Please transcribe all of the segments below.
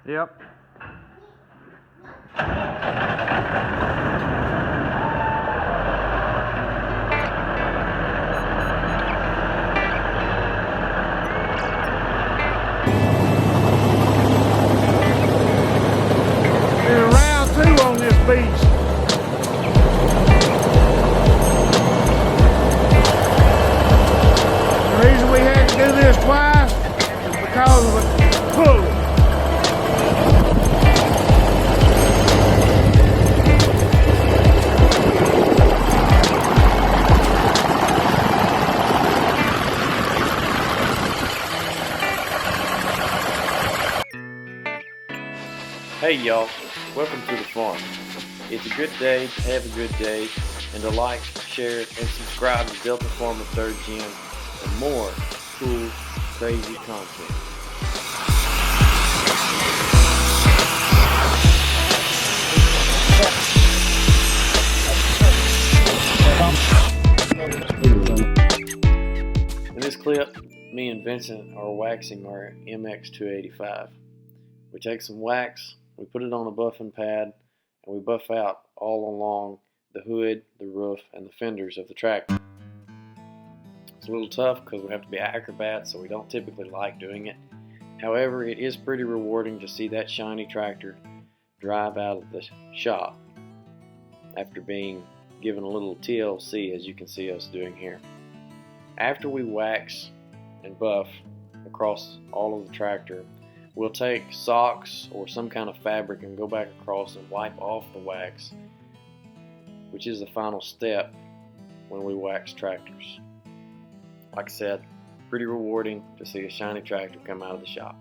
Yep. There's round 2 on this beast. The reason we had to do this twice is because of the pulley. Hey y'all, welcome to the farm. It's a good day to have a good day and to like, share, and subscribe to Delta Farmer 3rd Gen for more cool, crazy content. In this clip, me and Vincent are waxing our MX285. We take some wax, we put it on a buffing pad, and we buff out all along the hood, the roof, and the fenders of the tractor. It's a little tough because we have to be acrobats, so we don't typically like doing it. However, it is pretty rewarding to see that shiny tractor drive out of the shop after being given a little TLC, as you can see us doing here. After we wax and buff across all of the tractor, we'll take socks or some kind of fabric and go back across and wipe off the wax, which is the final step when we wax tractors. Like I said, pretty rewarding to see a shiny tractor come out of the shop.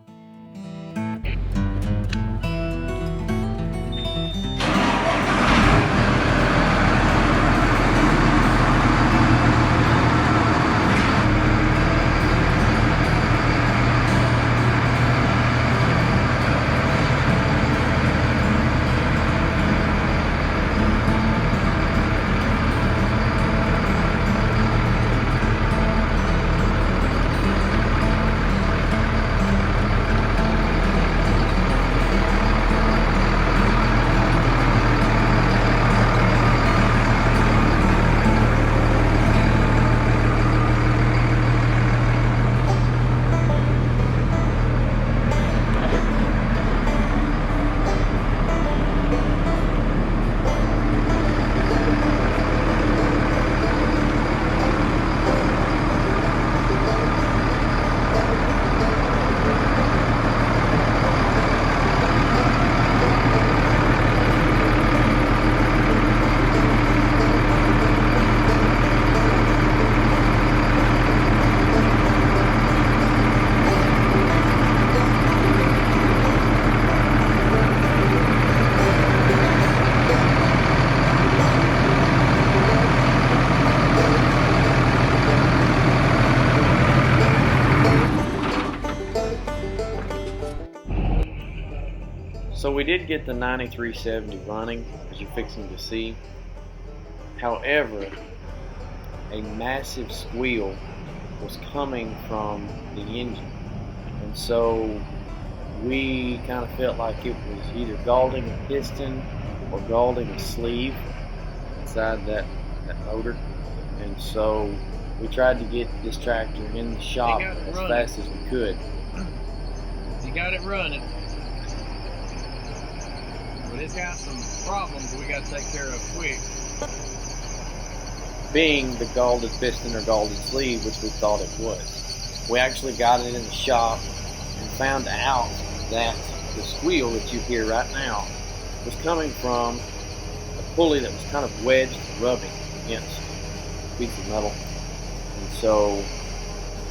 So we did get the 9370 running, as you're fixing to see. However, a massive squeal was coming from the engine. And so we kind of felt like it was either galding a piston or galding a sleeve inside that motor. And so we tried to get this tractor in the shop as fast as we could. You got it running. But it's got some problems we got to take care of quick. Being the galded piston or galded sleeve, which we thought it was. We actually got it in the shop and found out that the squeal that you hear right now was coming from a pulley that was kind of wedged, rubbing against a piece of metal. And so,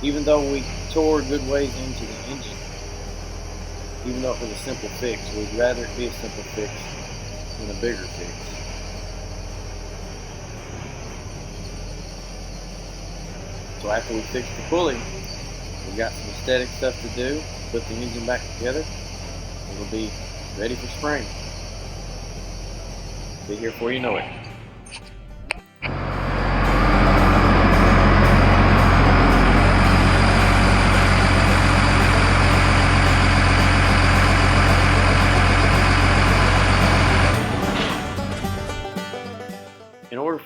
even though we tore a good ways into the engine, even though it was a simple fix, we'd rather it be a simple fix than a bigger fix. So after we fixed the pulley, we got some aesthetic stuff to do, put the engine back together, and we'll be ready for spring. Be here before you know it.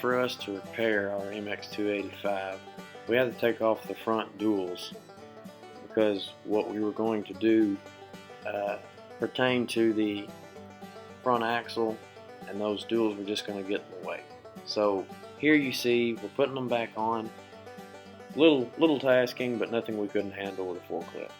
for us to repair our MX285, we had to take off the front duals because what we were going to do pertained to the front axle, and those duals were just going to get in the way. So here you see we're putting them back on. Little tasking, but nothing we couldn't handle with a forklift.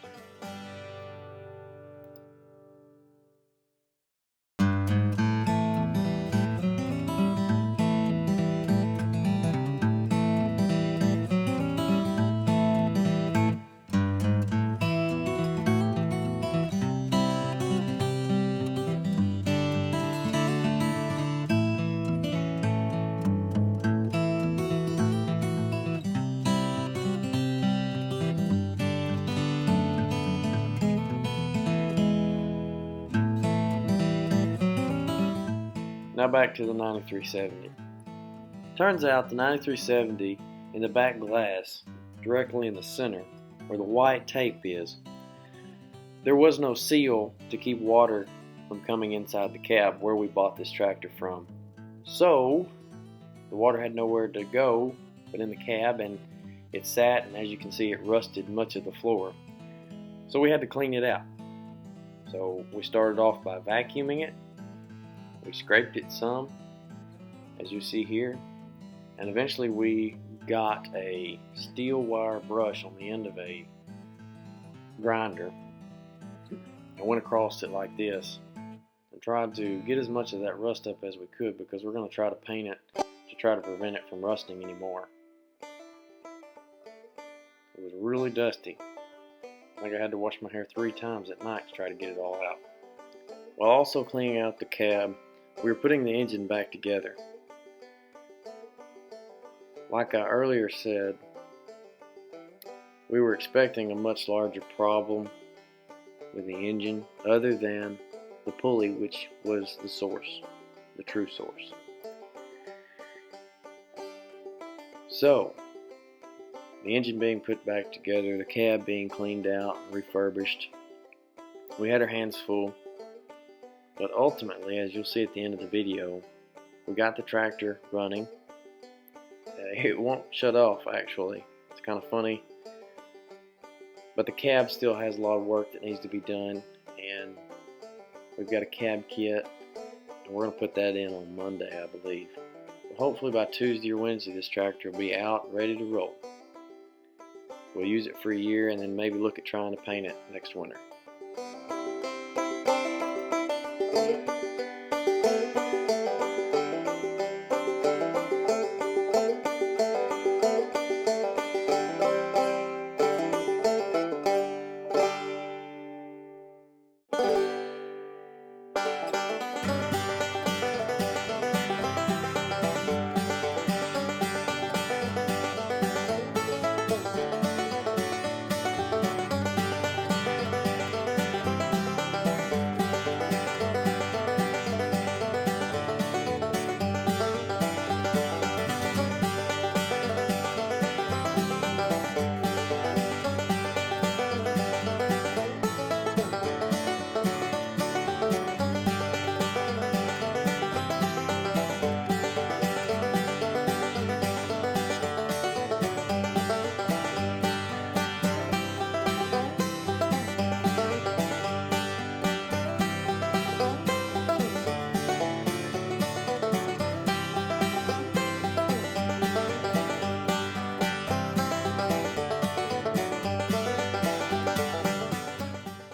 Now back to the 9370. Turns out the 9370, in the back glass, directly in the center, where the white tape is, there was no seal to keep water from coming inside the cab where we bought this tractor from. So the water had nowhere to go but in the cab, and it sat, and as you can see, it rusted much of the floor. So we had to clean it out. So we started off by vacuuming it. We scraped it some, as you see here, and eventually we got a steel wire brush on the end of a grinder and went across it like this and tried to get as much of that rust up as we could, because we're going to try to paint it to try to prevent it from rusting anymore. It was really dusty. I think I had to wash my hair 3 times at night to try to get it all out. While also cleaning out the cab, we were putting the engine back together. Like I earlier said, we were expecting a much larger problem with the engine other than the pulley, which was the source, the true source. So, the engine being put back together, the cab being cleaned out and refurbished, we had our hands full. But ultimately, as you'll see at the end of the video, we got the tractor running. It won't shut off, actually. It's kind of funny. But the cab still has a lot of work that needs to be done, and we've got a cab kit, and we're going to put that in on Monday, I believe. But hopefully by Tuesday or Wednesday, this tractor will be out, ready to roll. We'll use it for a year, and then maybe look at trying to paint it next winter.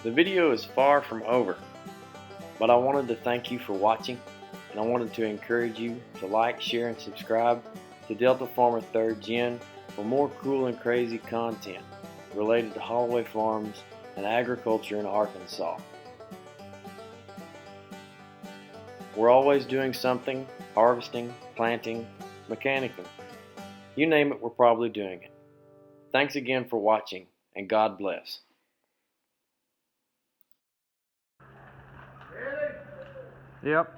The video is far from over, but I wanted to thank you for watching, and I wanted to encourage you to like, share, and subscribe to Delta Farmer 3rd Gen for more cool and crazy content related to Holloway Farms and agriculture in Arkansas. We're always doing something: harvesting, planting, mechanicking. You name it, we're probably doing it. Thanks again for watching, and God bless. Yep.